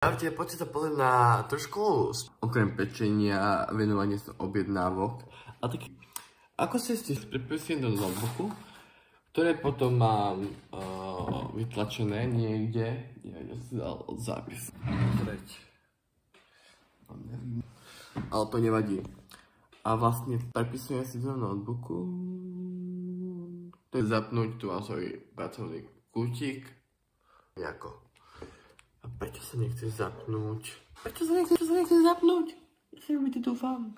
Čaute, poďte sa pozrieť na trošku okrem pečenia, venovanie sa objednávok. A tak, ako sa ste pripisujem do notebooku, ktoré potom mám vytlačené niekde. Ja si dal zápis. Ale to nevadí. A vlastne prepisujem si do notebooku. To je zapnúť tu mám svoj pracovný kútik. Nejako. A prečo sa nechce zapnúť? Prečo sa nechce zapnúť? Ja si vybitý dúfam.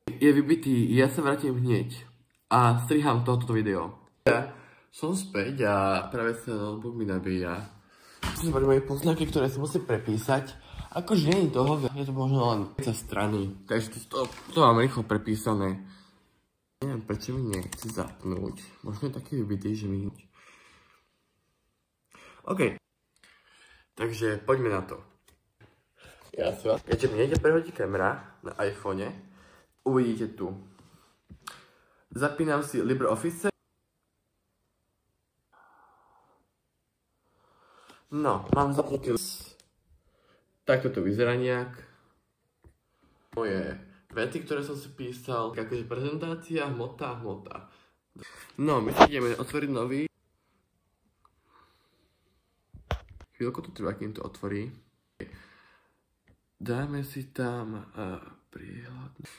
Je vybitý, ja sa vrátim hneď. A striham toto video. Ja som späť a práve sa notebook mi nabíja. Musím mať moje poznámky, ktoré si musím prepísať. Akože nie je toho, je to možno len 5 strany. Takže to mám rýchlo prepísané. Neviem, prečo mi nechce zapnúť. Možno je taký vybitý, že mi... OK. Takže poďme na to. Keďže mi nejde prehodiť kamera na iPhone, uvidíte tu. Zapínam si LibreOffice. No, mám zapnutý. Takto to vyzerá nejak. Moje vety, ktoré som si písal. Akože prezentácia, hmota. No, my si ideme otvoriť nový. Chvíľko to trvá, kým to otvorí. Dáme si tam priehľadnosť.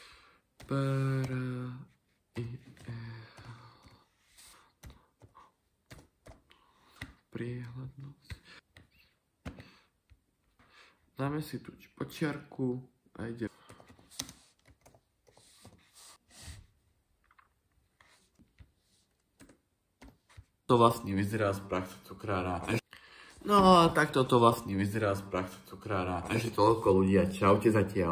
Priehľadnosť. Dáme si tu počiarku a ide. To vlastne vyzerá z praxe cukrára. No, takto to vlastne vyzerá z praxe cukrára. Takže toľko ľudia, čaute zatiaľ.